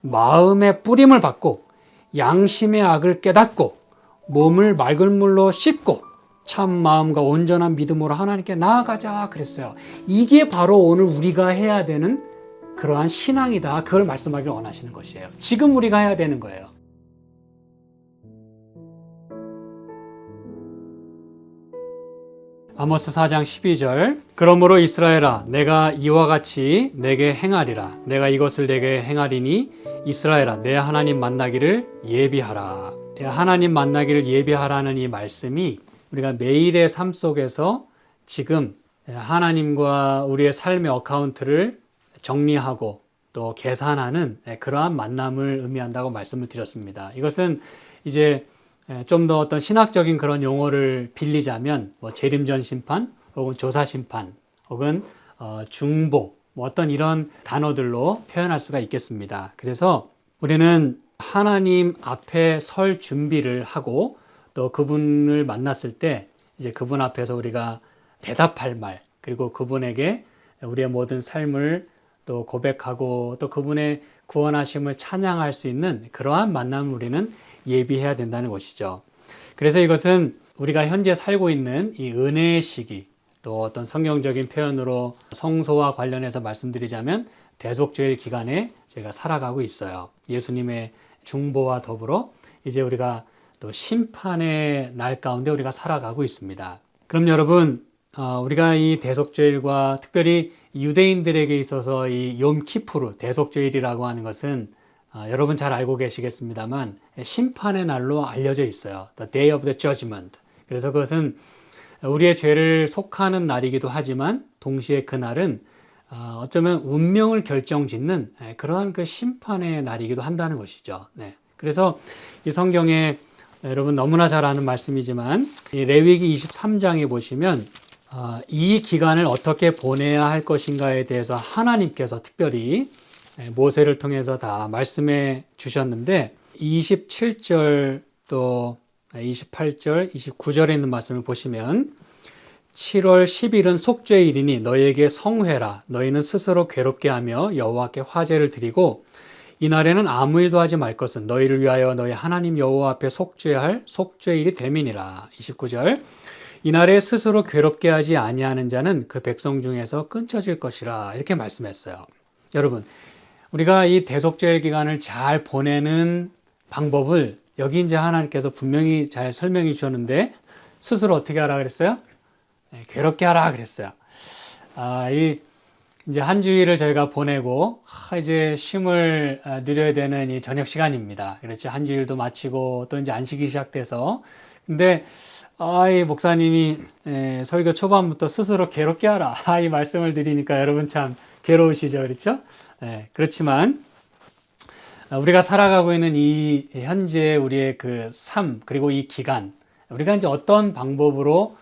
마음의 뿌림을 받고 양심의 악을 깨닫고 몸을 맑은 물로 씻고 참 마음과 온전한 믿음으로 하나님께 나아가자 그랬어요. 이게 바로 오늘 우리가 해야 되는 그러한 신앙이다. 그걸 말씀하기를 원하시는 것이에요. 지금 우리가 해야 되는 거예요. 아모스 4장 12절 그러므로 이스라엘아 내가 이와 같이 내게 행하리라. 내가 이것을 내게 행하리니 이스라엘아 내 하나님 만나기를 예비하라. 하나님 만나기를 예비하라는 이 말씀이 우리가 매일의 삶 속에서 지금 하나님과 우리의 삶의 어카운트를 정리하고 또 계산하는 그러한 만남을 의미한다고 말씀을 드렸습니다. 이것은 이제 좀 더 어떤 신학적인 그런 용어를 빌리자면 뭐 재림전 심판 혹은 조사 심판 혹은 중보 뭐 어떤 이런 단어들로 표현할 수가 있겠습니다. 그래서 우리는 하나님 앞에 설 준비를 하고 또 그분을 만났을 때 이제 그분 앞에서 우리가 대답할 말 그리고 그분에게 우리의 모든 삶을 또 고백하고 또 그분의 구원하심을 찬양할 수 있는 그러한 만남을 우리는 예비해야 된다는 것이죠. 그래서 이것은 우리가 현재 살고 있는 이 은혜의 시기 또 어떤 성경적인 표현으로 성소와 관련해서 말씀드리자면 대속죄일 기간에 저희가 살아가고 있어요. 예수님의 중보와 더불어 이제 우리가 또 심판의 날 가운데 우리가 살아가고 있습니다. 그럼 여러분 우리가 이 대속죄일과 특별히 유대인들에게 있어서 이 욤 키푸르 대속죄일이라고 하는 것은 여러분 잘 알고 계시겠습니다만 심판의 날로 알려져 있어요. The Day of the Judgment. 그래서 그것은 우리의 죄를 속하는 날이기도 하지만 동시에 그날은 어쩌면 운명을 결정짓는 그러한 그 심판의 날이기도 한다는 것이죠. 네. 그래서 이 성경에 여러분 너무나 잘 아는 말씀이지만 이 레위기 23장에 보시면 이 기간을 어떻게 보내야 할 것인가에 대해서 하나님께서 특별히 모세를 통해서 다 말씀해 주셨는데 27절 또 28절, 29절에 있는 말씀을 보시면 7월 10일은 속죄일이니 너희에게 성회라. 너희는 스스로 괴롭게 하며 여호와께 화제를 드리고 이날에는 아무 일도 하지 말 것은 너희를 위하여 너희 하나님 여호와 앞에 속죄할 속죄일이 됨이니라. 29절 이날에 스스로 괴롭게 하지 아니하는 자는 그 백성 중에서 끊쳐질 것이라. 이렇게 말씀했어요. 여러분 우리가 이 대속죄일 기간을 잘 보내는 방법을 여기 이제 하나님께서 분명히 잘 설명해 주셨는데 스스로 어떻게 하라 그랬어요? 괴롭게 하라 그랬어요. 이제 한 주일을 저희가 보내고 이제 쉼을 누려야 되는 이 저녁 시간입니다. 그렇죠. 한 주일도 마치고 또 이제 안식이 시작돼서 근데 이 목사님이 설교 초반부터 스스로 괴롭게 하라 이 말씀을 드리니까 여러분 참 괴로우시죠, 그렇죠? 그렇지만 우리가 살아가고 있는 이 현재 우리의 그 삶 그리고 이 기간 우리가 이제 어떤 방법으로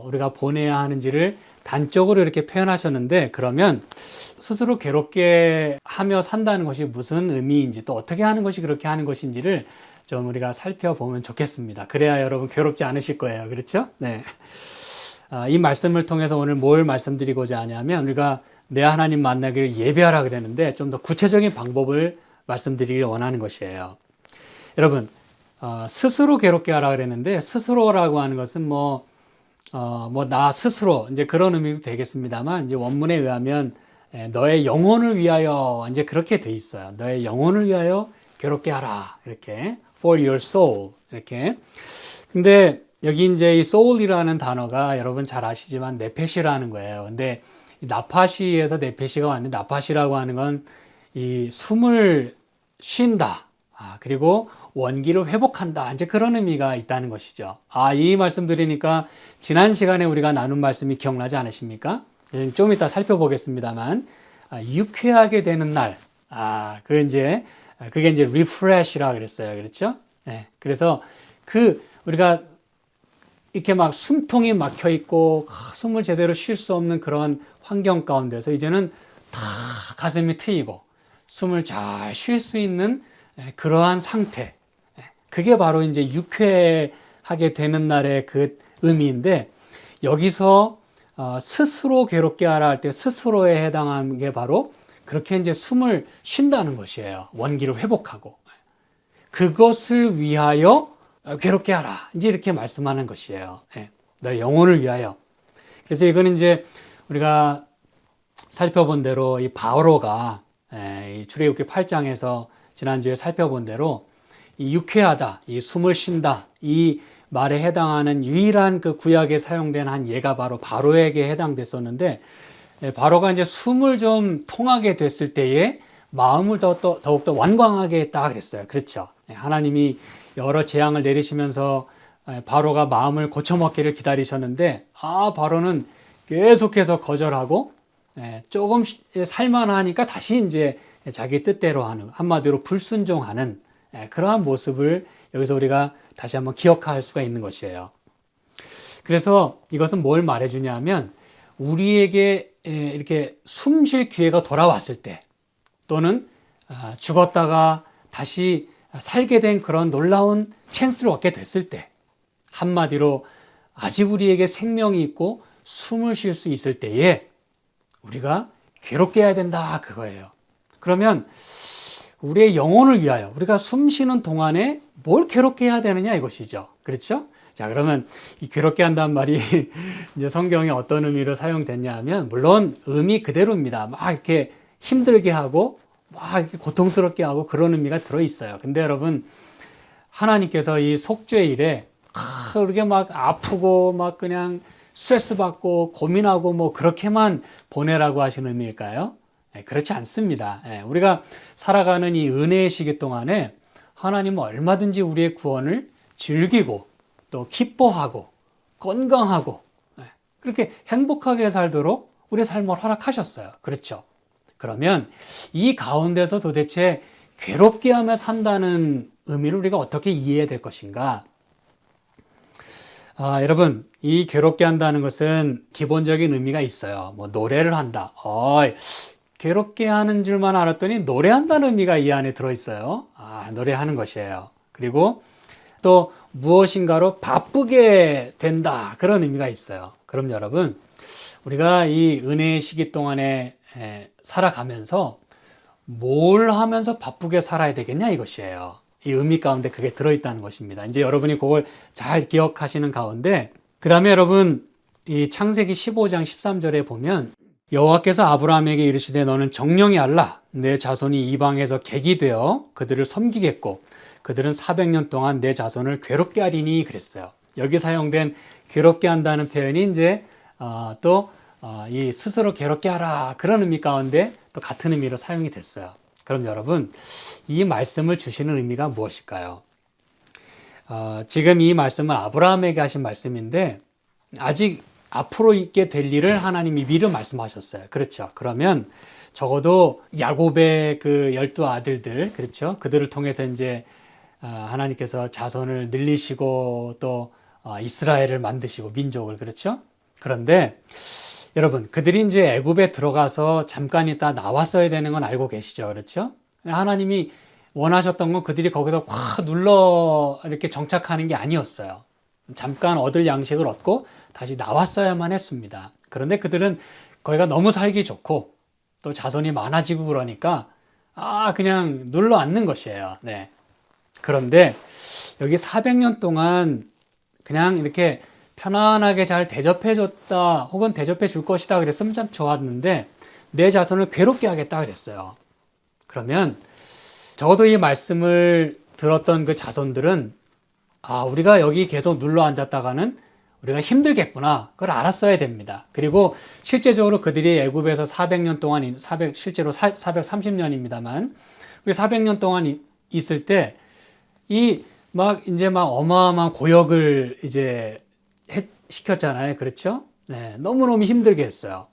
우리가 보내야 하는지를 단적으로 이렇게 표현하셨는데 그러면 스스로 괴롭게 하며 산다는 것이 무슨 의미인지 또 어떻게 하는 것이 그렇게 하는 것인지를 좀 우리가 살펴보면 좋겠습니다. 그래야 여러분 괴롭지 않으실 거예요. 그렇죠? 네. 이 말씀을 통해서 오늘 뭘 말씀드리고자 하냐면 우리가 내 하나님 만나기를 예배하라 그랬는데 좀 더 구체적인 방법을 말씀드리길 원하는 것이에요. 여러분 스스로 괴롭게 하라 그랬는데 스스로라고 하는 것은 나 스스로 이제 그런 의미도 되겠습니다만 이제 원문에 의하면 너의 영혼을 위하여 이제 그렇게 돼 있어요. 너의 영혼을 위하여 괴롭게 하라 이렇게 for your soul 이렇게. 근데 여기 이제 이 soul이라는 단어가 여러분 잘 아시지만 네페시라는 거예요. 근데 나파시에서 네페시가 왔는데 나파시라고 하는 건 이 숨을 쉰다. 그리고 원기를 회복한다. 이제 그런 의미가 있다는 것이죠. 이 말씀 드리니까 지난 시간에 우리가 나눈 말씀이 기억나지 않으십니까? 좀 이따 살펴보겠습니다만, 유쾌하게 되는 날. 그게 이제 refresh라 그랬어요. 그렇죠? 네. 그래서 우리가 이렇게 막 숨통이 막혀 있고, 숨을 제대로 쉴 수 없는 그런 환경 가운데서 이제는 다 가슴이 트이고, 숨을 잘 쉴 수 있는 그러한 상태. 그게 바로 이제 유쾌하게 되는 날의 그 의미인데 여기서 스스로 괴롭게 하라 할 때 스스로에 해당하는 게 바로 그렇게 이제 숨을 쉰다는 것이에요. 원기를 회복하고. 그것을 위하여 괴롭게 하라. 이제 이렇게 말씀하는 것이에요. 너의 영혼을 위하여. 그래서 이거는 이제 우리가 살펴본 대로 이 바오로가 이 출애굽기 8장에서 지난주에 살펴본 대로 이 유쾌하다, 이 숨을 쉰다, 이 말에 해당하는 유일한 그 구약에 사용된 한 예가 바로 바로에게 해당됐었는데, 바로가 이제 숨을 좀 통하게 됐을 때에 마음을 더욱더 완강하게 했다 그랬어요. 그렇죠. 하나님이 여러 재앙을 내리시면서 바로가 마음을 고쳐먹기를 기다리셨는데, 바로는 계속해서 거절하고 조금 살만하니까 다시 이제 자기 뜻대로 하는, 한마디로 불순종하는 그러한 모습을 여기서 우리가 다시 한번 기억할 수가 있는 것이에요. 그래서 이것은 뭘 말해주냐면, 우리에게 이렇게 숨 쉴 기회가 돌아왔을 때, 또는 죽었다가 다시 살게 된 그런 놀라운 찬스를 얻게 됐을 때, 한마디로 아직 우리에게 생명이 있고 숨을 쉴 수 있을 때에 우리가 괴롭게 해야 된다, 그거예요. 그러면 우리의 영혼을 위하여 우리가 숨 쉬는 동안에 뭘 괴롭게 해야 되느냐, 이것이죠. 그렇죠? 자, 그러면 이 괴롭게 한다는 말이 이제 성경에 어떤 의미로 사용됐냐 하면, 물론 의미 그대로입니다. 막 이렇게 힘들게 하고 막 이렇게 고통스럽게 하고 그런 의미가 들어 있어요. 근데 여러분, 하나님께서 이 속죄일에 그렇게 막 아프고 막 그냥 스트레스 받고 고민하고 뭐 그렇게만 보내라고 하시는 의미일까요? 그렇지 않습니다. 우리가 살아가는 이 은혜의 시기 동안에 하나님은 얼마든지 우리의 구원을 즐기고 또 기뻐하고 건강하고 그렇게 행복하게 살도록 우리의 삶을 허락하셨어요. 그렇죠? 그러면 이 가운데서 도대체 괴롭게 하며 산다는 의미를 우리가 어떻게 이해해야 될 것인가? 여러분, 이 괴롭게 한다는 것은 기본적인 의미가 있어요. 뭐 노래를 한다. 괴롭게 하는 줄만 알았더니 노래한다는 의미가 이 안에 들어있어요. 노래하는 것이에요. 그리고 또 무엇인가로 바쁘게 된다, 그런 의미가 있어요. 그럼 여러분, 우리가 이 은혜의 시기 동안에 살아가면서 뭘 하면서 바쁘게 살아야 되겠냐, 이것이에요. 이 의미 가운데 그게 들어있다는 것입니다. 이제 여러분이 그걸 잘 기억하시는 가운데, 그 다음에 여러분, 이 창세기 15장 13절에 보면, 여호와께서 아브라함에게 이르시되 너는 정령이 알라. 내 자손이 이방에서 객이 되어 그들을 섬기겠고 그들은 400년 동안 내 자손을 괴롭게 하리니, 그랬어요. 여기 사용된 괴롭게 한다는 표현이 이제 이 스스로 괴롭게 하라, 그런 의미 가운데 또 같은 의미로 사용이 됐어요. 그럼 여러분, 이 말씀을 주시는 의미가 무엇일까요? 지금 이 말씀은 아브라함에게 하신 말씀인데, 아직 앞으로 있게 될 일을 하나님이 미리 말씀하셨어요. 그렇죠? 그러면 적어도 야곱의 그 12아들들, 그렇죠? 그들을 통해서 이제 하나님께서 자손을 늘리시고 또 이스라엘을 만드시고 민족을, 그렇죠? 그런데 여러분, 그들이 이제 애굽에 들어가서 잠깐 있다 나왔어야 되는 건 알고 계시죠? 그렇죠? 하나님이 원하셨던 건 그들이 거기서 확 눌러 이렇게 정착하는 게 아니었어요. 잠깐 얻을 양식을 얻고 다시 나왔어야만 했습니다. 그런데 그들은 거기가 너무 살기 좋고 또 자손이 많아지고 그러니까 그냥 눌러 앉는 것이에요. 네. 그런데 여기 400년 동안 그냥 이렇게 편안하게 잘 대접해 줬다, 혹은 대접해 줄 것이다 그랬으면 참 좋았는데, 내 자손을 괴롭게 하겠다 그랬어요. 그러면 적어도 이 말씀을 들었던 그 자손들은 우리가 여기 계속 눌러 앉았다가는 우리가 힘들겠구나, 그걸 알았어야 됩니다. 그리고 실제적으로 그들이 애굽에서 400년 동안, 실제로 430년입니다만 400년 동안 있을 때 이제 어마어마한 고역을 이제 시켰잖아요. 그렇죠? 네, 너무너무 힘들게 했어요.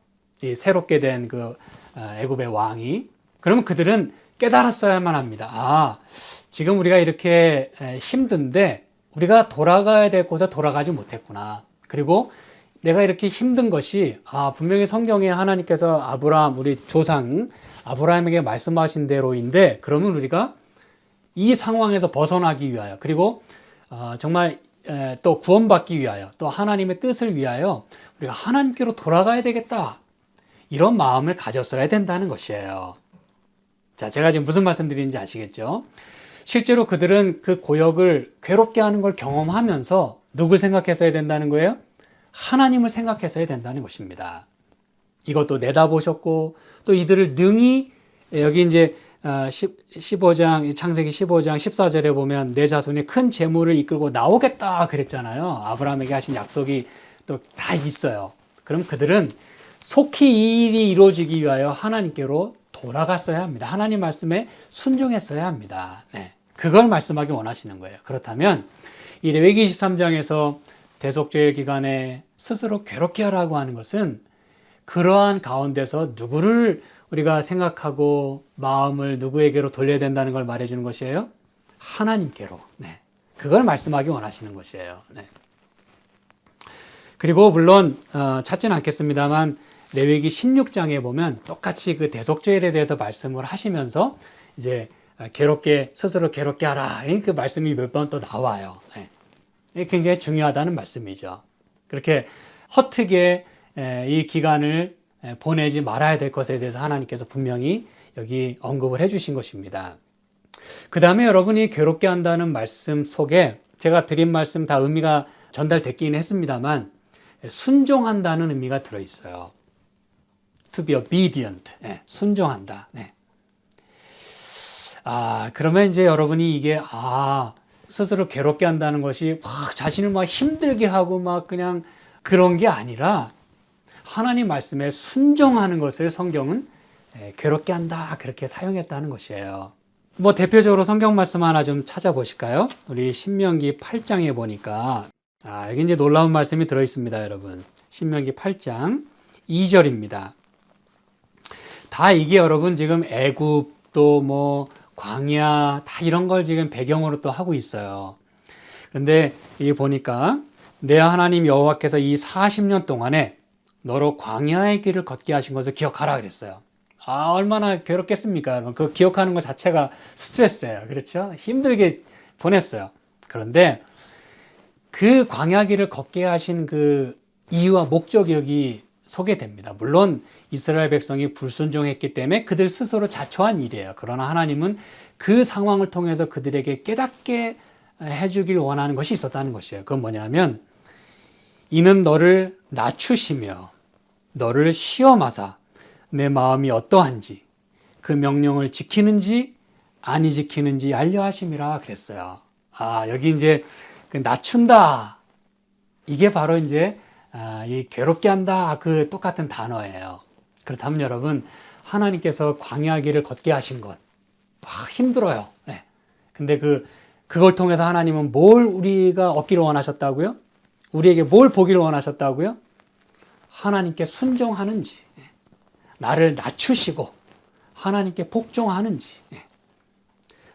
이 새롭게 된 그 애굽의 왕이. 그러면 그들은 깨달았어야만 합니다. 지금 우리가 이렇게 힘든데 우리가 돌아가야 될 곳에 돌아가지 못했구나. 그리고 내가 이렇게 힘든 것이 분명히 성경에 하나님께서 아브라함, 우리 조상 아브라함에게 말씀하신 대로인데, 그러면 우리가 이 상황에서 벗어나기 위하여, 그리고 정말 또 구원받기 위하여, 또 하나님의 뜻을 위하여 우리가 하나님께로 돌아가야 되겠다, 이런 마음을 가졌어야 된다는 것이에요. 자, 제가 지금 무슨 말씀 드리는지 아시겠죠? 실제로 그들은 그 고역을 괴롭게 하는 걸 경험하면서 누굴 생각해서 해야 된다는 거예요? 하나님을 생각해서 해야 된다는 것입니다. 이것도 내다보셨고 또 이들을 능히 여기 이제 15장 창세기 15장 14절에 보면 내 자손이 큰 재물을 이끌고 나오겠다 그랬잖아요. 아브라함에게 하신 약속이 또 다 있어요. 그럼 그들은 속히 이 일이 이루어지기 위하여 하나님께로 돌아갔어야 합니다. 하나님 말씀에 순종했어야 합니다. 네. 그걸 말씀하기 원하시는 거예요. 그렇다면 이 레위기 23장에서 대속죄의 기간에 스스로 괴롭게 하라고 하는 것은 그러한 가운데서 누구를 우리가 생각하고 마음을 누구에게로 돌려야 된다는 걸 말해주는 것이에요? 하나님께로. 네. 그걸 말씀하기 원하시는 것이에요. 네. 그리고 물론 찾지는 않겠습니다만 레위기 16장에 보면 똑같이 그 대속죄에 대해서 말씀을 하시면서 이제 스스로 괴롭게 하라. 그 말씀이 몇 번 또 나와요. 네. 굉장히 중요하다는 말씀이죠. 그렇게 허투게 이 기간을 보내지 말아야 될 것에 대해서 하나님께서 분명히 여기 언급을 해주신 것입니다. 그 다음에 여러분이 괴롭게 한다는 말씀 속에 제가 드린 말씀 다 의미가 전달됐긴 했습니다만 순종한다는 의미가 들어있어요. To be obedient. 네, 순종한다. 네. 그러면 이제 여러분이 이게 스스로 괴롭게 한다는 것이 막 자신을 막 힘들게 하고 막 그냥 그런 게 아니라 하나님 말씀에 순종하는 것을 성경은 괴롭게 한다 그렇게 사용했다는 것이에요. 뭐 대표적으로 성경 말씀 하나 좀 찾아보실까요? 우리 신명기 8장에 보니까 여기 이제 놀라운 말씀이 들어 있습니다, 여러분. 신명기 8장 2절입니다. 다 이게 여러분 지금 애굽 또 뭐 광야 다 이런 걸 지금 배경으로 또 하고 있어요. 그런데 이게 보니까 내 하나님 여호와께서 이 40년 동안에 너로 광야의 길을 걷게 하신 것을 기억하라 그랬어요. 얼마나 괴롭겠습니까? 여러분. 그 기억하는 것 자체가 스트레스예요. 그렇죠? 힘들게 보냈어요. 그런데 그 광야 길을 걷게 하신 그 이유와 목적이 여기 소개됩니다. 물론 이스라엘 백성이 불순종했기 때문에 그들 스스로 자초한 일이에요. 그러나 하나님은 그 상황을 통해서 그들에게 깨닫게 해주길 원하는 것이 있었다는 것이에요. 그건 뭐냐면 이는 너를 낮추시며 너를 시험하사 내 마음이 어떠한지 그 명령을 지키는지 아니 지키는지 알려 하심이라 그랬어요. 여기 이제 그 낮춘다. 이게 바로 이제 이 괴롭게 한다. 그 똑같은 단어예요. 그렇다면 여러분 하나님께서 광야 길을 걷게 하신 것 힘들어요. 네. 근데 그걸 통해서 하나님은 뭘 우리가 얻기를 원하셨다고요? 우리에게 뭘 보기를 원하셨다고요? 하나님께 순종하는지, 나를 낮추시고 하나님께 복종하는지,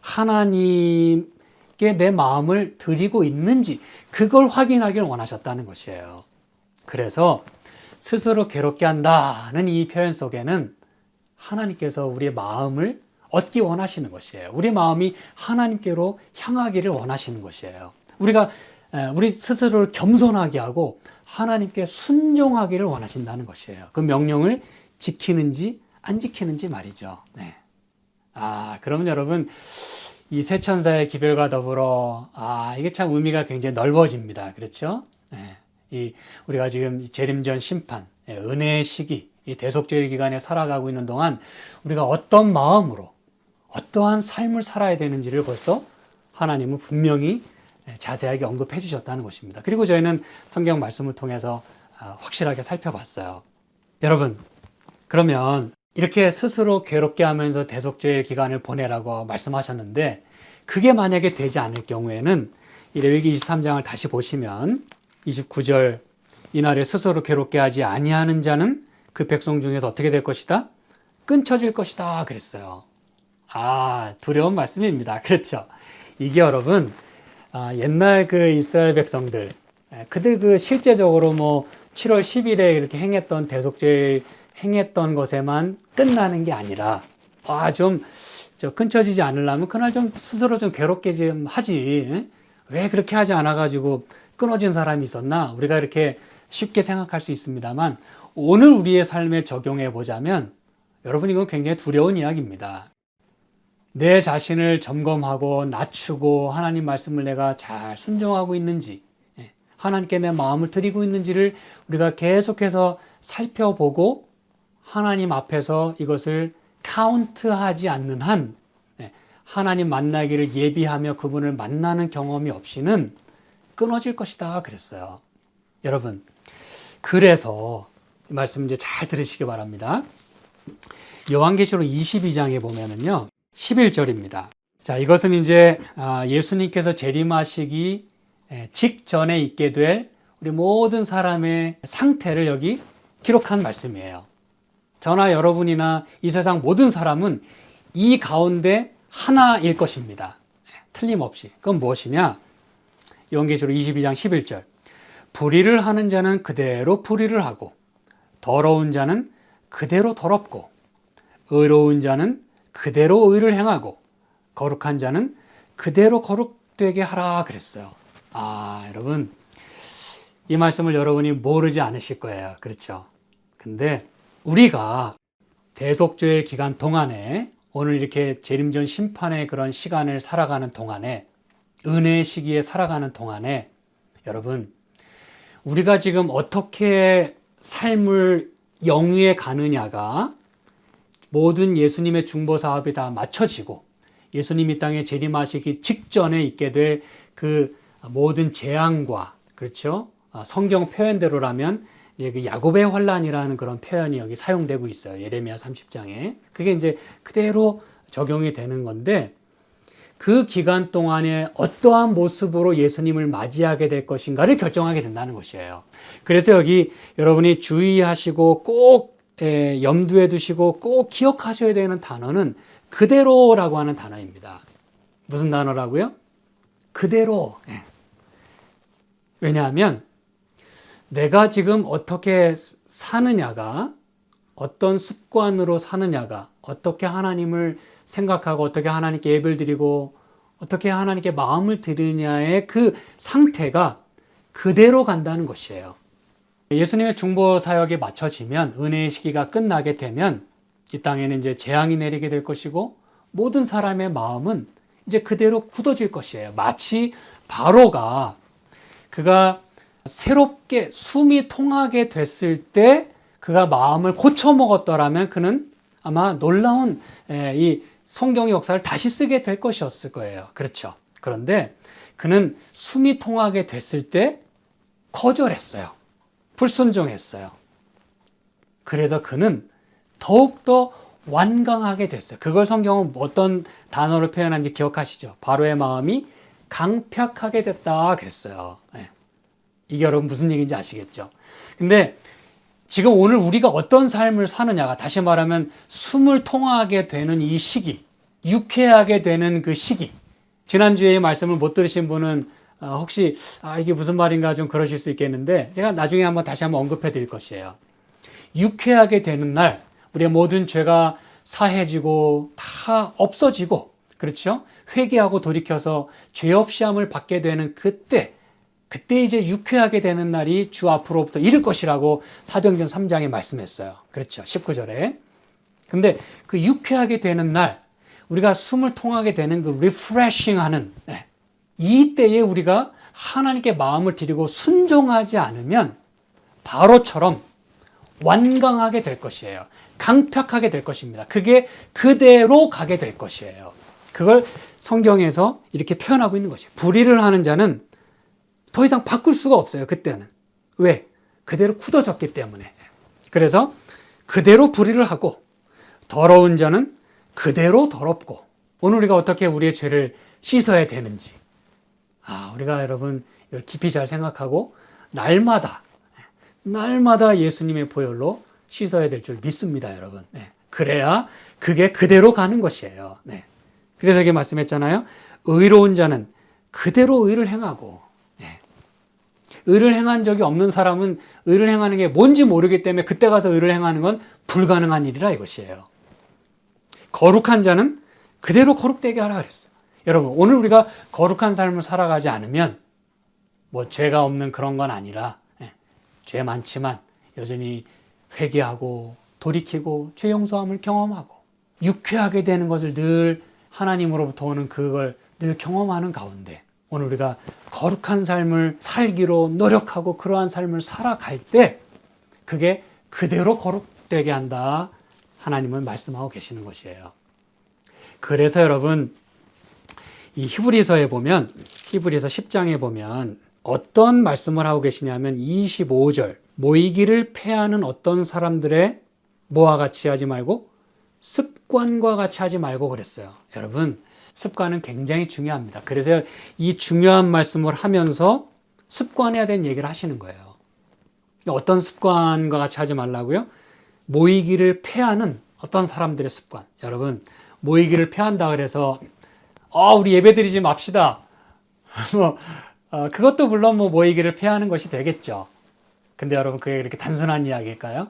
하나님께 내 마음을 드리고 있는지 그걸 확인하기를 원하셨다는 것이에요. 그래서 스스로 괴롭게 한다는 이 표현 속에는 하나님께서 우리의 마음을 얻기 원하시는 것이에요. 우리 마음이 하나님께로 향하기를 원하시는 것이에요. 우리 스스로를 겸손하게 하고 하나님께 순종하기를 원하신다는 것이에요. 그 명령을 지키는지 안 지키는지 말이죠. 네. 그러면 여러분 이 세 천사의 기별과 더불어 이게 참 의미가 굉장히 넓어집니다. 그렇죠? 네. 우리가 지금 재림전 심판, 은혜의 시기, 이 대속죄의 기간에 살아가고 있는 동안 우리가 어떤 마음으로 어떠한 삶을 살아야 되는지를 벌써 하나님은 분명히 자세하게 언급해 주셨다는 것입니다. 그리고 저희는 성경 말씀을 통해서 확실하게 살펴봤어요. 여러분, 그러면 이렇게 스스로 괴롭게 하면서 대속죄의 기간을 보내라고 말씀하셨는데 그게 만약에 되지 않을 경우에는 이 레위기 23장을 다시 보시면 29절 이날에 스스로 괴롭게 하지 아니하는 자는 그 백성 중에서 어떻게 될 것이다? 끊쳐질 것이다 그랬어요. 두려운 말씀입니다. 그렇죠? 이게 여러분 옛날 그 이스라엘 백성들 그들 실제적으로 뭐 7월 10일에 이렇게 행했던 대속죄 행했던 것에만 끝나는 게 아니라 좀 끊쳐지지 않으려면 그날 좀 스스로 좀 괴롭게 좀 하지. 왜 그렇게 하지 않아 가지고 끊어진 사람이 있었나? 우리가 이렇게 쉽게 생각할 수 있습니다만 오늘 우리의 삶에 적용해 보자면 여러분 이건 굉장히 두려운 이야기입니다. 내 자신을 점검하고 낮추고 하나님 말씀을 내가 잘 순종하고 있는지, 하나님께 내 마음을 드리고 있는지를 우리가 계속해서 살펴보고 하나님 앞에서 이것을 카운트하지 않는 한 하나님 만나기를 예비하며 그분을 만나는 경험이 없이는 끊어질 것이다 그랬어요. 여러분, 그래서 이 말씀 이제 잘 들으시기 바랍니다. 요한계시록 22장에 보면은요 11절입니다. 자, 이것은 이제 예수님께서 재림하시기 직전에 있게 될 우리 모든 사람의 상태를 여기 기록한 말씀이에요. 저나 여러분이나 이 세상 모든 사람은 이 가운데 하나일 것입니다. 틀림없이. 그건 무엇이냐? 요한계시록 22장 11절. 불의를 하는 자는 그대로 불의를 하고 더러운 자는 그대로 더럽고 의로운 자는 그대로 의를 행하고 거룩한 자는 그대로 거룩되게 하라 그랬어요. 여러분, 이 말씀을 여러분이 모르지 않으실 거예요. 그렇죠? 근데 우리가 대속죄의 기간 동안에 오늘 이렇게 재림전 심판의 그런 시간을 살아가는 동안에 은혜의 시기에 살아가는 동안에 여러분, 우리가 지금 어떻게 삶을 영위해 가느냐가 모든 예수님의 중보 사업이 다 맞춰지고 예수님이 땅에 재림하시기 직전에 있게 될 그 모든 재앙과, 그렇죠? 성경 표현대로라면 그 야곱의 환란이라는 그런 표현이 여기 사용되고 있어요. 예레미야 30장에. 그게 이제 그대로 적용이 되는 건데 그 기간 동안에 어떠한 모습으로 예수님을 맞이하게 될 것인가를 결정하게 된다는 것이에요. 그래서 여기 여러분이 주의하시고 꼭 염두에 두시고 꼭 기억하셔야 되는 단어는 그대로라고 하는 단어입니다. 무슨 단어라고요? 그대로. 왜냐하면 내가 지금 어떻게 사느냐가, 어떤 습관으로 사느냐가, 어떻게 하나님을 생각하고 어떻게 하나님께 예배를 드리고 어떻게 하나님께 마음을 드리냐의 그 상태가 그대로 간다는 것이에요. 예수님의 중보 사역이 맞춰지면, 은혜의 시기가 끝나게 되면 이 땅에는 이제 재앙이 내리게 될 것이고 모든 사람의 마음은 이제 그대로 굳어질 것이에요. 마치 바로가 그가 새롭게 숨이 통하게 됐을 때 그가 마음을 고쳐 먹었더라면 그는 아마 놀라운 이 성경 역사를 다시 쓰게 될 것이었을 거예요. 그렇죠. 그런데 그는 숨이 통하게 됐을 때 거절했어요. 불순종했어요. 그래서 그는 더욱더 완강하게 됐어요. 그걸 성경은 어떤 단어로 표현한지 기억하시죠? 바로의 마음이 강팍하게 됐다 그랬어요. 이게 여러분 무슨 얘기인지 아시겠죠? 근데 지금 오늘 우리가 어떤 삶을 사느냐가, 다시 말하면 숨을 통하게 되는 이 시기, 유쾌하게 되는 그 시기. 지난주에 이 말씀을 못 들으신 분은 혹시 이게 무슨 말인가 좀 그러실 수 있겠는데 제가 나중에 다시 한번 언급해 드릴 것이에요. 유쾌하게 되는 날 우리의 모든 죄가 사해지고 다 없어지고, 그렇죠? 회개하고 돌이켜서 죄 없이 함을 받게 되는 그때 이제 유쾌하게 되는 날이 주 앞으로부터 이를 것이라고 사도행전 3장에 말씀했어요. 그렇죠. 19절에. 근데 그 유쾌하게 되는 날, 우리가 숨을 통하게 되는 그 리프레싱 하는 이 때에 우리가 하나님께 마음을 드리고 순종하지 않으면 바로처럼 완강하게 될 것이에요. 강팍하게 될 것입니다. 그게 그대로 가게 될 것이에요. 그걸 성경에서 이렇게 표현하고 있는 것이에요. 불의를 하는 자는 더 이상 바꿀 수가 없어요. 그때는. 왜? 그대로 굳어졌기 때문에. 그래서 그대로 불의를 하고 더러운 자는 그대로 더럽고, 오늘 우리가 어떻게 우리의 죄를 씻어야 되는지 우리가 여러분 이걸 깊이 잘 생각하고 날마다 예수님의 보혈로 씻어야 될 줄 믿습니다, 여러분. 그래야 그게 그대로 가는 것이에요. 그래서 이게 말씀했잖아요. 의로운 자는 그대로 의를 행하고, 의를 행한 적이 없는 사람은 의를 행하는 게 뭔지 모르기 때문에 그때 가서 의를 행하는 건 불가능한 일이라 이것이에요. 거룩한 자는 그대로 거룩되게 하라 그랬어요. 여러분, 오늘 우리가 거룩한 삶을 살아가지 않으면 죄가 없는 그런 건 아니라 죄 많지만 여전히 회개하고 돌이키고 죄 용서함을 경험하고 유쾌하게 되는 것을 늘 하나님으로부터 오는 그걸 늘 경험하는 가운데 오늘 우리가 거룩한 삶을 살기로 노력하고 그러한 삶을 살아갈 때 그게 그대로 거룩되게 한다. 하나님은 말씀하고 계시는 것이에요. 그래서 여러분 이 히브리서에 보면 히브리서 10장에 보면 어떤 말씀을 하고 계시냐면 25절 모이기를 패하는 어떤 사람들의 뭐와 같이 하지 말고 습관과 같이 하지 말고 그랬어요. 여러분 습관은 굉장히 중요합니다. 그래서 이 중요한 말씀을 하면서 습관에 대한 얘기를 하시는 거예요. 어떤 습관과 같이 하지 말라고요? 모이기를 패하는 어떤 사람들의 습관. 여러분 모이기를 패한다 그래서 우리 예배드리지 맙시다. 그것도 물론 모이기를 패하는 것이 되겠죠. 근데 여러분 그게 그렇게 단순한 이야기일까요?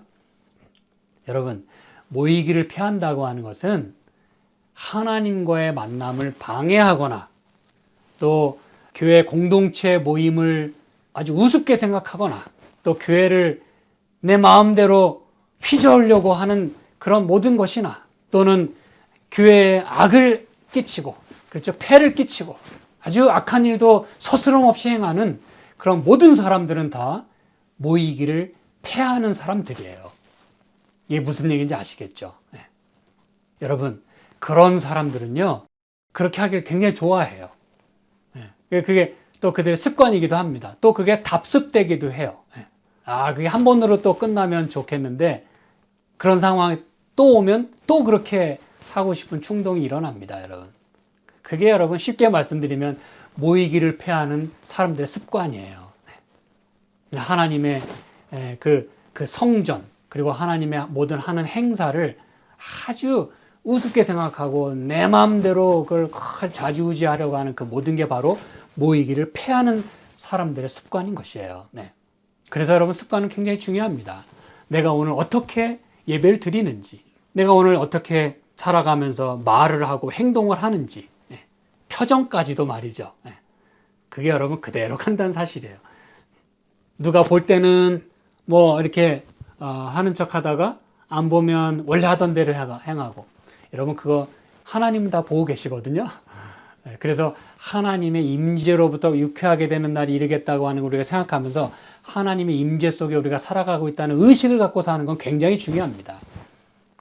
여러분 모이기를 패한다고 하는 것은 하나님과의 만남을 방해하거나 또 교회 공동체 모임을 아주 우습게 생각하거나 또 교회를 내 마음대로 휘저으려고 하는 그런 모든 것이나 또는 교회에 악을 끼치고 그렇죠 폐를 끼치고 아주 악한 일도 서스럼 없이 행하는 그런 모든 사람들은 다 모이기를 패하는 사람들이에요. 이게 무슨 얘기인지 아시겠죠? 네. 여러분 그런 사람들은요 그렇게 하길 굉장히 좋아해요. 네. 그게 또 그들의 습관이기도 합니다. 또 그게 답습되기도 해요. 네. 그게 한 번으로 또 끝나면 좋겠는데 그런 상황이 또 오면 또 그렇게 하고 싶은 충동이 일어납니다. 여러분 그게 여러분 쉽게 말씀드리면 모이기를 패하는 사람들의 습관이에요. 네. 하나님의 그 성전 그리고 하나님의 모든 하는 행사를 아주 우습게 생각하고 내 마음대로 그걸 좌지우지하려고 하는 그 모든 게 바로 모이기를 패하는 사람들의 습관인 것이에요. 네. 그래서 여러분 습관은 굉장히 중요합니다. 내가 오늘 어떻게 예배를 드리는지, 내가 오늘 어떻게 살아가면서 말을 하고 행동을 하는지, 네. 표정까지도 말이죠. 네. 그게 여러분 그대로 간다는 사실이에요. 누가 볼 때는 이렇게 하는 척 하다가 안 보면 원래 하던 대로 행하고 여러분 그거 하나님 다 보고 계시거든요. 그래서 하나님의 임재로부터 유쾌하게 되는 날이 이르겠다고 하는 걸 우리가 생각하면서 하나님의 임재 속에 우리가 살아가고 있다는 의식을 갖고 사는 건 굉장히 중요합니다.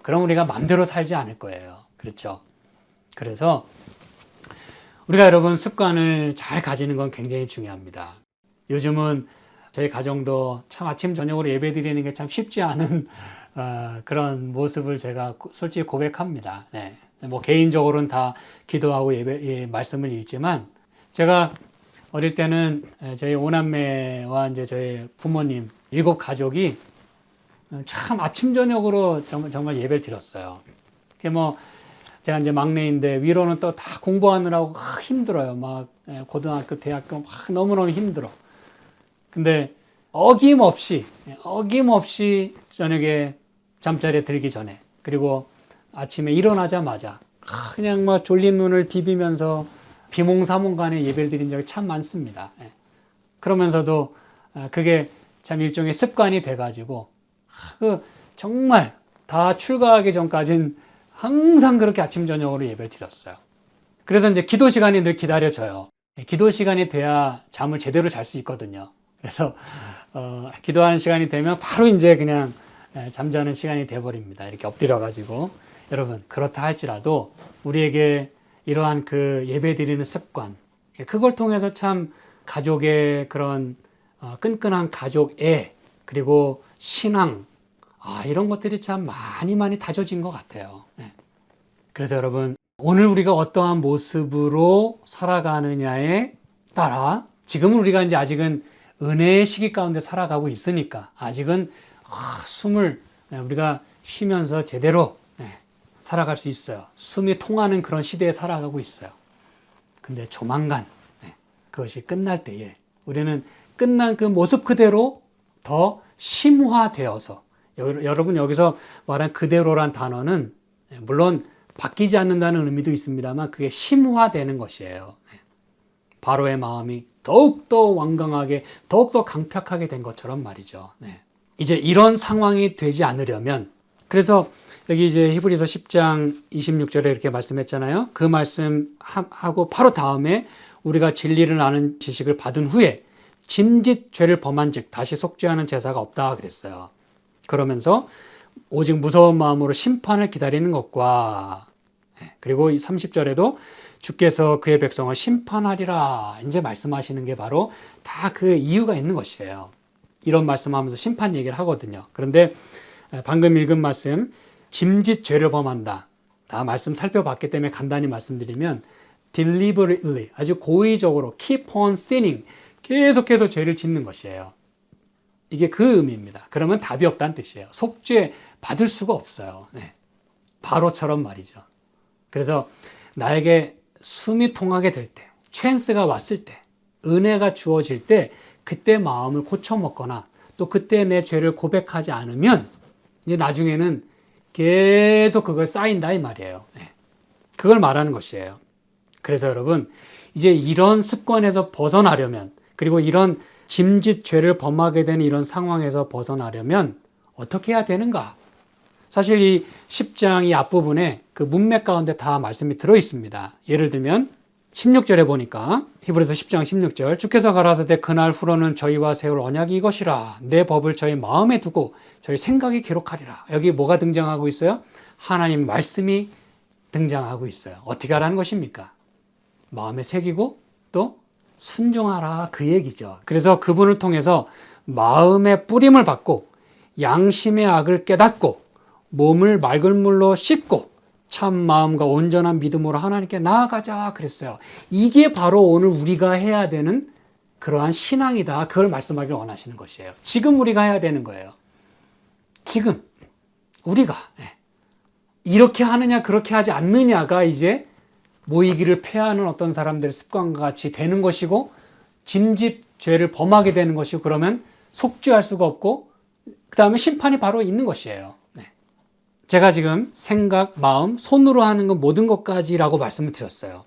그럼 우리가 마음대로 살지 않을 거예요. 그렇죠? 그래서 우리가 여러분 습관을 잘 가지는 건 굉장히 중요합니다. 요즘은 저희 가정도 참 아침 저녁으로 예배 드리는 게 참 쉽지 않은 그런 모습을 제가 솔직히 고백합니다. 네. 개인적으로는 다 기도하고 말씀을 읽지만 제가 어릴 때는 저희 오남매와 이제 저희 부모님 7 가족이 참 아침 저녁으로 정말 예배를 드렸어요. 제가 이제 막내인데 위로는 또 다 공부하느라고 힘들어요. 고등학교, 대학교 너무너무 힘들어. 근데 어김없이 저녁에 잠자리에 들기 전에 그리고 아침에 일어나자마자 그냥 졸린 눈을 비비면서 비몽사몽간에 예배를 드린 적이 참 많습니다. 그러면서도 그게 참 일종의 습관이 돼가지고 정말 다 출가하기 전까지는 항상 그렇게 아침 저녁으로 예배를 드렸어요. 그래서 이제 기도 시간이 늘 기다려져요. 기도 시간이 돼야 잠을 제대로 잘 수 있거든요. 그래서 기도하는 시간이 되면 바로 이제 그냥 잠자는 시간이 돼버립니다. 이렇게 엎드려가지고. 여러분 그렇다 할지라도 우리에게 이러한 그 예배 드리는 습관 그걸 통해서 참 가족의 그런 끈끈한 가족애 그리고 신앙 이런 것들이 참 많이 다져진 것 같아요. 그래서 여러분 오늘 우리가 어떠한 모습으로 살아가느냐에 따라 지금은 우리가 이제 아직은 은혜의 시기 가운데 살아가고 있으니까 아직은 숨을 우리가 쉬면서 제대로 살아갈 수 있어요. 숨이 통하는 그런 시대에 살아가고 있어요. 근데 조만간 그것이 끝날 때에 우리는 끝난 그 모습 그대로 더 심화되어서 여러분 여기서 말한 그대로란 단어는 물론 바뀌지 않는다는 의미도 있습니다만 그게 심화되는 것이에요. 바로의 마음이 더욱더 완강하게 더욱더 강팍하게 된 것처럼 말이죠. 이제 이런 상황이 되지 않으려면 그래서 여기 이제 히브리서 10장 26절에 이렇게 말씀했잖아요. 그 말씀하고 바로 다음에 우리가 진리를 아는 지식을 받은 후에 짐짓 죄를 범한 즉 다시 속죄하는 제사가 없다 그랬어요. 그러면서 오직 무서운 마음으로 심판을 기다리는 것과 그리고 이 30절에도 주께서 그의 백성을 심판하리라 이제 말씀하시는 게 바로 다 그 이유가 있는 것이에요. 이런 말씀하면서 심판 얘기를 하거든요. 그런데 방금 읽은 말씀 짐짓 죄를 범한다. 다 말씀 살펴봤기 때문에 간단히 말씀드리면 deliberately 아주 고의적으로 keep on sinning 계속해서 죄를 짓는 것이에요. 이게 그 의미입니다. 그러면 답이 없다는 뜻이에요. 속죄 받을 수가 없어요. 네. 바로처럼 말이죠. 그래서 나에게 숨이 통하게 될 때, 찬스가 왔을 때, 은혜가 주어질 때 그때 마음을 고쳐먹거나 또 그때 내 죄를 고백하지 않으면 이제 나중에는 계속 그걸 쌓인다 이 말이에요. 네. 그걸 말하는 것이에요. 그래서 여러분 이제 이런 습관에서 벗어나려면 그리고 이런 짐짓 죄를 범하게 되는 이런 상황에서 벗어나려면 어떻게 해야 되는가? 사실 이 10장 이 앞부분에 그 문맥 가운데 다 말씀이 들어 있습니다. 예를 들면 16절에 보니까 히브리서 10장 16절 주께서 가라사대 그날 후로는 저희와 세울 언약이 이것이라 내 법을 저희 마음에 두고 저희 생각에 기록하리라. 여기 뭐가 등장하고 있어요? 하나님 말씀이 등장하고 있어요. 어떻게 하라는 것입니까? 마음에 새기고 또 순종하라 그 얘기죠. 그래서 그분을 통해서 마음의 뿌림을 받고 양심의 악을 깨닫고 몸을 맑은 물로 씻고 참 마음과 온전한 믿음으로 하나님께 나아가자 그랬어요. 이게 바로 오늘 우리가 해야 되는 그러한 신앙이다. 그걸 말씀하기를 원하시는 것이에요. 지금 우리가 해야 되는 거예요. 지금 우리가 이렇게 하느냐 그렇게 하지 않느냐가 이제 모이기를 패하는 어떤 사람들의 습관과 같이 되는 것이고 짐짓 죄를 범하게 되는 것이고 그러면 속죄할 수가 없고 그 다음에 심판이 바로 있는 것이에요. 제가 지금 생각, 마음, 손으로 하는 건 모든 것까지라고 말씀을 드렸어요.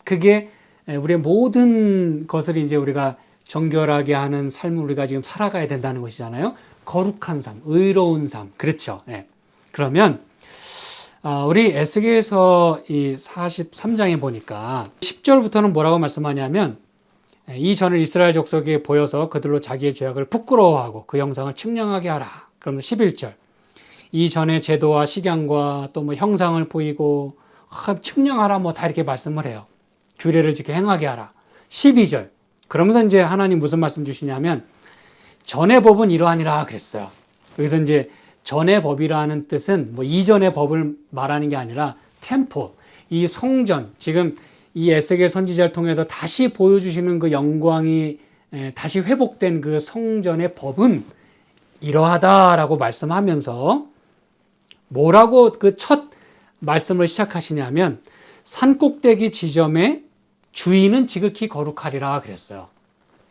그게 우리의 모든 것을 이제 우리가 정결하게 하는 삶을 우리가 지금 살아가야 된다는 것이잖아요. 거룩한 삶, 의로운 삶. 그렇죠. 그러면 우리 에스겔서 이 43장에 보니까 10절부터는 뭐라고 말씀하냐면 이 전을 이스라엘 족속에 보여서 그들로 자기의 죄악을 부끄러워하고 그 형상을 측량하게 하라. 그러면 11절 이 전에 제도와 식양과 또 뭐 형상을 보이고 측량하라 뭐 다 이렇게 말씀을 해요. 규례를 지켜 행하게 하라. 12절 그러면서 이제 하나님 무슨 말씀 주시냐면 전의 법은 이러하니라 그랬어요. 여기서 이제 전의 법이라는 뜻은 뭐 이전의 법을 말하는 게 아니라 템플, 이 성전, 지금 이 에스겔 선지자를 통해서 다시 보여주시는 그 영광이 다시 회복된 그 성전의 법은 이러하다라고 말씀하면서 뭐라고 그 첫 말씀을 시작하시냐면 산꼭대기 지점의 주인은 지극히 거룩하리라 그랬어요.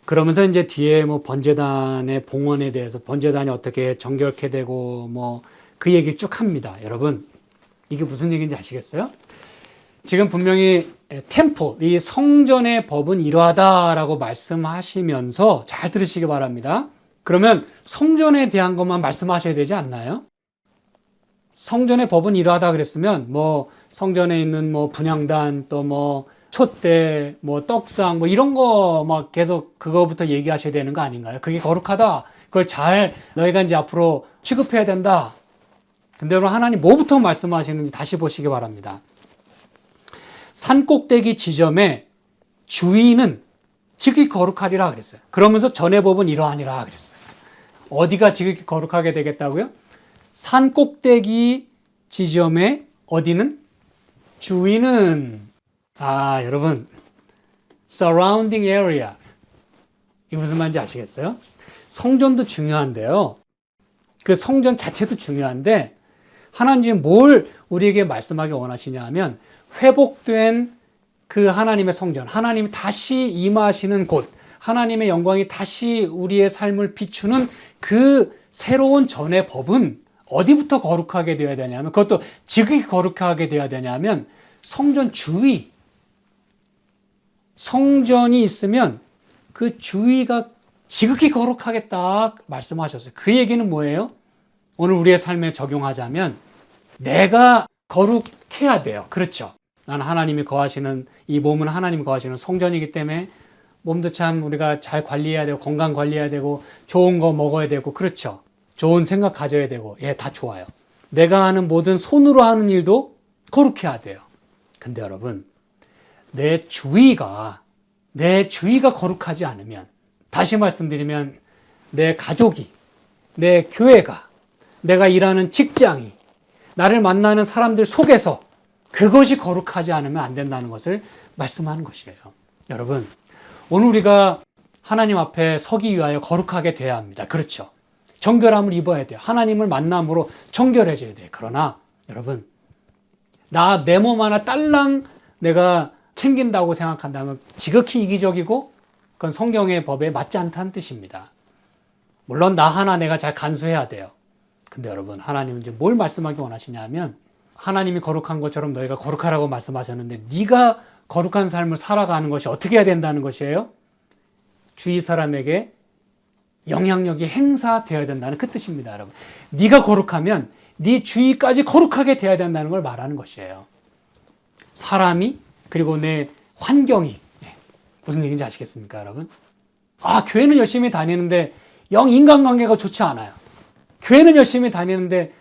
그러면서 이제 뒤에 뭐 번제단의 봉헌에 대해서 번제단이 어떻게 정결케 되고 뭐 그 얘기를 쭉 합니다. 여러분 이게 무슨 얘기인지 아시겠어요? 지금 분명히 템플, 이 성전의 법은 이러하다라고 말씀하시면서 잘 들으시기 바랍니다. 그러면 성전에 대한 것만 말씀하셔야 되지 않나요? 성전의 법은 이러하다 그랬으면 뭐 성전에 있는 뭐 분향단 또 뭐 촛대 뭐 떡상 뭐 이런 거 막 계속 그거부터 얘기하셔야 되는 거 아닌가요? 그게 거룩하다. 그걸 잘 너희가 이제 앞으로 취급해야 된다. 근데 여러분 하나님 뭐부터 말씀하시는지 다시 보시기 바랍니다. 산꼭대기 지점의 주인은 지극히 거룩하리라 그랬어요. 그러면서 전의 법은 이러하니라 그랬어요. 어디가 지극히 거룩하게 되겠다고요? 산꼭대기 지점의 어디는? 주인은 여러분 surrounding area 이게 무슨 말인지 아시겠어요? 성전도 중요한데요. 그 성전 자체도 중요한데 하나님이 뭘 우리에게 말씀하기 원하시냐 하면 회복된 그 하나님의 성전, 하나님이 다시 임하시는 곳, 하나님의 영광이 다시 우리의 삶을 비추는 그 새로운 전의 법은 어디부터 거룩하게 되어야 되냐면 그것도 지극히 거룩하게 되어야 되냐면 성전 주위, 성전이 있으면 그 주위가 지극히 거룩하겠다 말씀하셨어요. 그 얘기는 뭐예요? 오늘 우리의 삶에 적용하자면 내가 거룩해야 돼요. 그렇죠. 나는 하나님이 거하시는, 이 몸은 하나님이 거하시는 성전이기 때문에 몸도 참 우리가 잘 관리해야 되고 건강 관리해야 되고 좋은 거 먹어야 되고 그렇죠. 좋은 생각 가져야 되고 다 좋아요. 내가 하는 모든 손으로 하는 일도 거룩해야 돼요. 근데 여러분 내 주위가 거룩하지 않으면, 다시 말씀드리면 내 가족이, 내 교회가, 내가 일하는 직장이, 나를 만나는 사람들 속에서 그것이 거룩하지 않으면 안 된다는 것을 말씀하는 것이에요. 여러분 오늘 우리가 하나님 앞에 서기 위하여 거룩하게 돼야 합니다. 그렇죠. 정결함을 입어야 돼요. 하나님을 만남으로 정결해져야 돼요. 그러나 여러분 내 몸 하나 딸랑 내가 챙긴다고 생각한다면 지극히 이기적이고 그건 성경의 법에 맞지 않다는 뜻입니다. 물론 나 하나 내가 잘 간수해야 돼요. 근데 여러분 하나님은 이제 뭘 말씀하기 원하시냐 하면, 하나님이 거룩한 것처럼 너희가 거룩하라고 말씀하셨는데 네가 거룩한 삶을 살아가는 것이 어떻게 해야 된다는 것이에요? 주위 사람에게 영향력이 행사되어야 된다는 그 뜻입니다. 여러분 네가 거룩하면 네 주위까지 거룩하게 되어야 된다는 걸 말하는 것이에요. 사람이, 그리고 내 환경이 무슨 얘기인지 아시겠습니까 여러분? 교회는 열심히 다니는데 영 인간관계가 좋지 않아요. 교회는 열심히 다니는데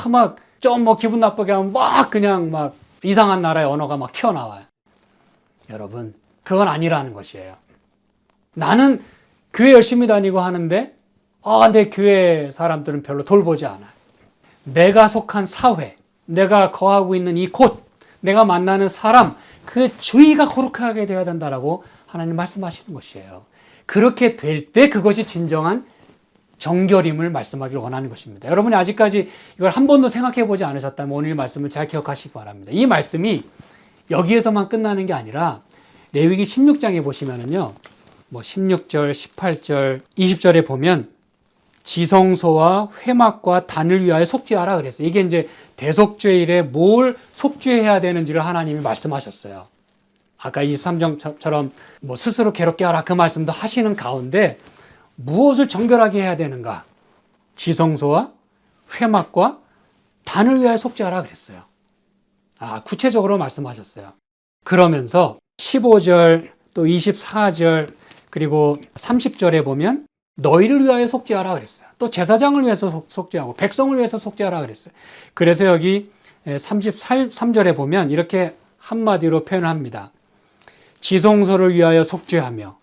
막 좀 기분 나쁘게 하면 그냥 이상한 나라의 언어가 튀어나와요. 여러분 그건 아니라는 것이에요. 나는 교회 열심히 다니고 하는데 내 교회 사람들은 별로 돌보지 않아요. 내가 속한 사회, 내가 거하고 있는 이 곳, 내가 만나는 사람, 그 주위가 거룩하게 되어야 된다라고 하나님 말씀하시는 것이에요. 그렇게 될 때 그것이 진정한 정결임을 말씀하기를 원하는 것입니다. 여러분이 아직까지 이걸 한 번도 생각해 보지 않으셨다면 오늘 말씀을 잘 기억하시기 바랍니다. 이 말씀이 여기에서만 끝나는 게 아니라 레위기 16장에 보시면은요, 16절, 18절, 20절에 보면 지성소와 회막과 단을 위하여 속죄하라 그랬어요. 이게 이제 대속죄일에 뭘 속죄해야 되는지를 하나님이 말씀하셨어요. 아까 23장처럼 스스로 괴롭게 하라 그 말씀도 하시는 가운데 무엇을 정결하게 해야 되는가? 지성소와 회막과 단을 위하여 속죄하라 그랬어요. 구체적으로 말씀하셨어요. 그러면서 15절 또 24절 그리고 30절에 보면 너희를 위하여 속죄하라 그랬어요. 또 제사장을 위해서 속죄하고 백성을 위해서 속죄하라 그랬어요. 그래서 여기 33절에 보면 이렇게 한마디로 표현을 합니다. 지성소를 위하여 속죄하며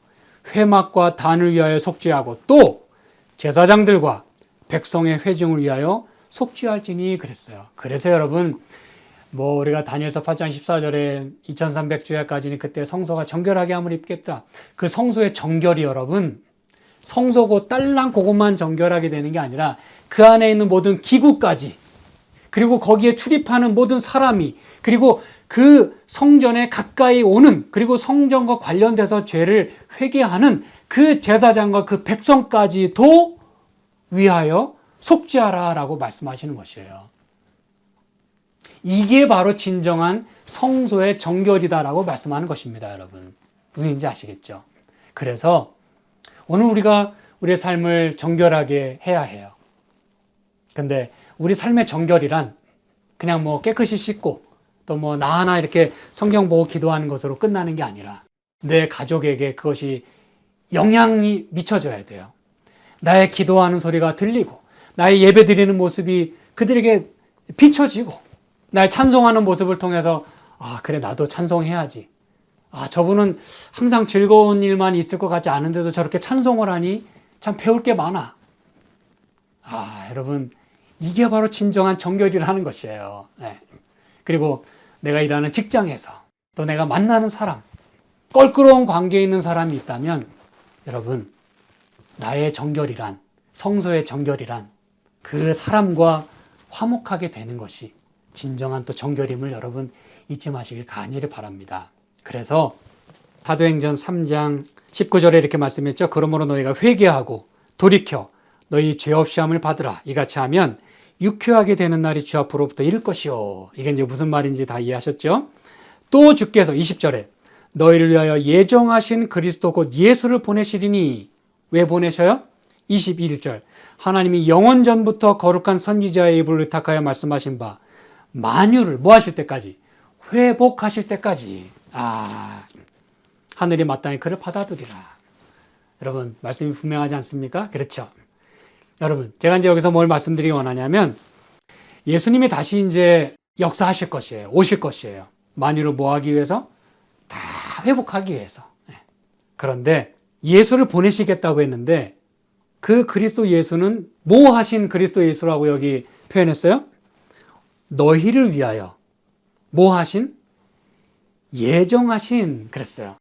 회막과 단을 위하여 속죄하고 또 제사장들과 백성의 회중을 위하여 속죄할지니 그랬어요. 그래서 여러분 우리가 다니엘서 8장 14절에 2300주야까지는 그때 성소가 정결하게 함을 입겠다. 그 성소의 정결이 여러분 성소고 딸랑 그것만 정결하게 되는 게 아니라 그 안에 있는 모든 기구까지, 그리고 거기에 출입하는 모든 사람이, 그리고 그 성전에 가까이 오는, 그리고 성전과 관련돼서 죄를 회개하는 그 제사장과 그 백성까지도 위하여 속죄하라라고 말씀하시는 것이에요. 이게 바로 진정한 성소의 정결이다라고 말씀하는 것입니다, 여러분. 무슨 얘기인지 아시겠죠? 그래서 오늘 우리가 우리의 삶을 정결하게 해야 해요. 근데 우리 삶의 정결이란 그냥 깨끗이 씻고 또 나 하나 이렇게 성경 보고 기도하는 것으로 끝나는 게 아니라 내 가족에게 그것이 영향이 미쳐져야 돼요. 나의 기도하는 소리가 들리고 나의 예배 드리는 모습이 그들에게 비춰지고 날 찬송하는 모습을 통해서 그래 나도 찬송해야지. 저분은 항상 즐거운 일만 있을 것 같지 않은데도 저렇게 찬송을 하니 참 배울 게 많아. 여러분 이게 바로 진정한 정결이라는 것이에요. 네. 그리고 내가 일하는 직장에서 또 내가 만나는 사람, 껄끄러운 관계에 있는 사람이 있다면 여러분 나의 정결이란, 성소의 정결이란 그 사람과 화목하게 되는 것이 진정한 또 정결임을 여러분 잊지 마시길 간절히 바랍니다. 그래서 사도행전 3장 19절에 이렇게 말씀했죠. 그러므로 너희가 회개하고 돌이켜 너희 죄 없이 함을 받으라. 이같이 하면 유쾌하게 되는 날이 주 앞으로부터 이를 것이요. 이게 이제 무슨 말인지 다 이해하셨죠? 또 주께서 20절에 너희를 위하여 예정하신 그리스도 곧 예수를 보내시리니. 왜 보내셔요? 21절 하나님이 영원 전부터 거룩한 선지자의 입을 의탁하여 말씀하신 바 만유를 뭐 하실 때까지? 회복하실 때까지 하늘이 마땅히 그를 받아들이라. 여러분 말씀이 분명하지 않습니까? 그렇죠. 여러분 제가 이제 여기서 뭘 말씀드리기 원하냐면 예수님이 다시 이제 역사하실 것이에요. 오실 것이에요. 만유를 뭐 하기 위해서? 다 회복하기 위해서. 그런데 예수를 보내시겠다고 했는데 그 그리스도 예수는 뭐 하신 그리스도 예수라고 여기 표현했어요? 너희를 위하여 뭐 하신? 예정하신 그랬어요.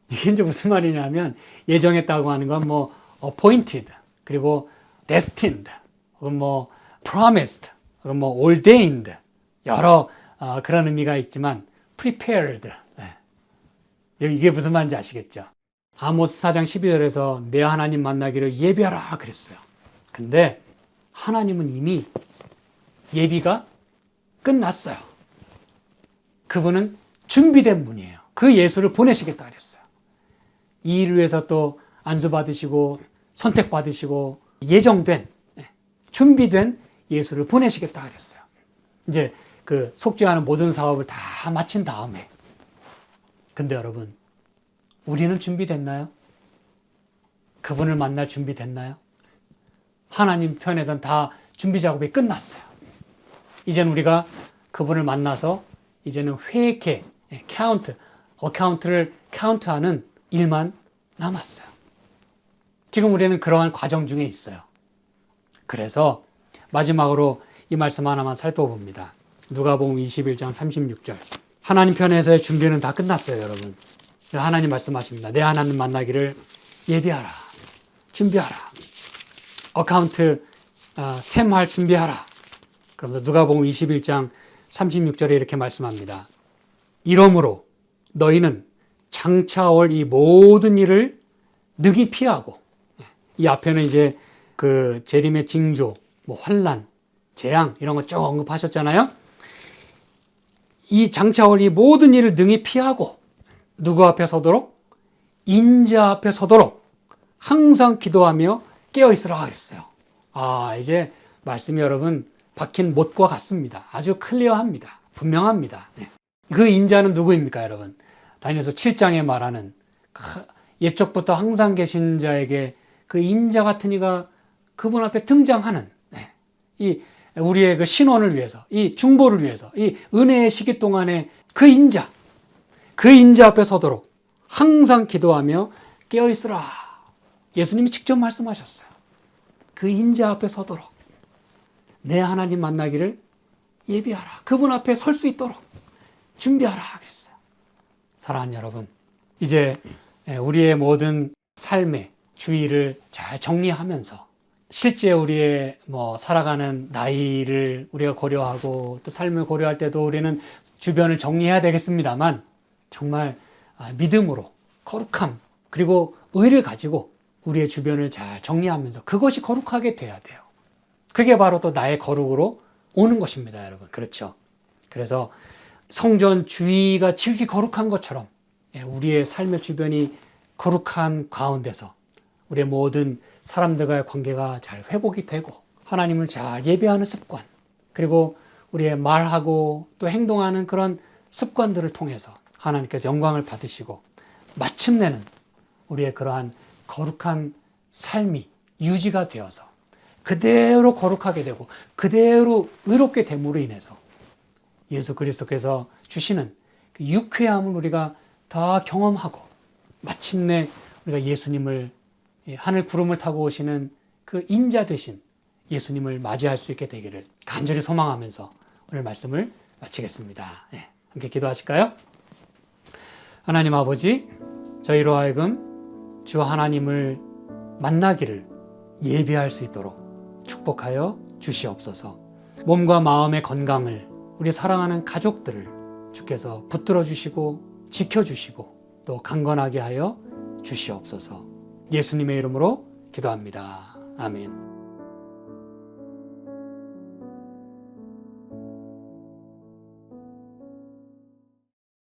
이게 이제 무슨 말이냐면 예정했다고 하는 건 뭐 appointed 그리고 destined 혹은 뭐 promised 혹은 뭐 ordained 여러 그런 의미가 있지만 prepared 이게 무슨 말인지 아시겠죠? 아모스 4장 12절에서 내 하나님 만나기를 예비하라 그랬어요. 근데 하나님은 이미 예비가 끝났어요. 그분은 준비된 분이에요. 그 예수를 보내시겠다 그랬어요. 이 일을 위해서 또 안수받으시고 선택받으시고 예정된 준비된 예수를 보내시겠다 그랬어요. 이제 그 속죄하는 모든 사업을 다 마친 다음에 근데 여러분 우리는 준비됐나요? 그분을 만날 준비됐나요? 하나님 편에선 다 준비 작업이 끝났어요. 이제는 우리가 그분을 만나서 이제는 회개, 어카운트를 카운트하는 일만 남았어요. 지금 우리는 그러한 과정 중에 있어요. 그래서 마지막으로 이 말씀 하나만 살펴봅니다. 누가복음 21장 36절. 하나님 편에서의 준비는 다 끝났어요, 여러분. 하나님 말씀하십니다. 내 하나님 만나기를 예비하라. 준비하라. 어카운트 셈할 준비하라. 그러면서 누가복음 21장 36절에 이렇게 말씀합니다. 이러므로 너희는 장차 올 이 모든 일을 능히 피하고 이 앞에는 이제 그 재림의 징조, 뭐 환난, 재앙 이런 거 쭉 언급하셨잖아요. 이 장차 올 이 모든 일을 능히 피하고 누구 앞에 서도록? 인자 앞에 서도록 항상 기도하며 깨어있으라 그랬어요. 이제 말씀이 여러분 박힌 못과 같습니다. 아주 클리어합니다. 분명합니다. 그 인자는 누구입니까, 여러분? 다니엘서 7장에 말하는 옛적부터 항상 계신 자에게 그 인자 같은 이가 그분 앞에 등장하는 이 우리의 그 신원을 위해서, 이 중보를 위해서, 이 은혜의 시기 동안에 그 인자 앞에 서도록 항상 기도하며 깨어있으라. 예수님이 직접 말씀하셨어요. 그 인자 앞에 서도록 내 하나님 만나기를 예비하라. 그분 앞에 설 수 있도록 준비하라 그랬어요. 사랑하는 여러분, 이제 우리의 모든 삶의 주의를 잘 정리하면서 실제 우리의 살아가는 나이를 우리가 고려하고 또 삶을 고려할 때도 우리는 주변을 정리해야 되겠습니다만 정말 믿음으로 거룩함 그리고 의를 가지고 우리의 주변을 잘 정리하면서 그것이 거룩하게 돼야 돼요. 그게 바로 또 나의 거룩으로 오는 것입니다, 여러분. 그렇죠? 그래서 성전 주위가 지극히 거룩한 것처럼 우리의 삶의 주변이 거룩한 가운데서 우리의 모든 사람들과의 관계가 잘 회복이 되고 하나님을 잘 예배하는 습관 그리고 우리의 말하고 또 행동하는 그런 습관들을 통해서 하나님께서 영광을 받으시고 마침내는 우리의 그러한 거룩한 삶이 유지가 되어서 그대로 거룩하게 되고 그대로 의롭게 됨으로 인해서 예수 그리스도께서 주시는 그 유쾌함을 우리가 다 경험하고 마침내 우리가 예수님을 하늘 구름을 타고 오시는 그 인자 되신 예수님을 맞이할 수 있게 되기를 간절히 소망하면서 오늘 말씀을 마치겠습니다. 함께 기도하실까요? 하나님 아버지, 저희로 하여금 주 하나님을 만나기를 예비할 수 있도록 축복하여 주시옵소서. 몸과 마음의 건강을 우리 사랑하는 가족들을 주께서 붙들어 주시고 지켜주시고 또 강건하게 하여 주시옵소서. 예수님의 이름으로 기도합니다. 아멘.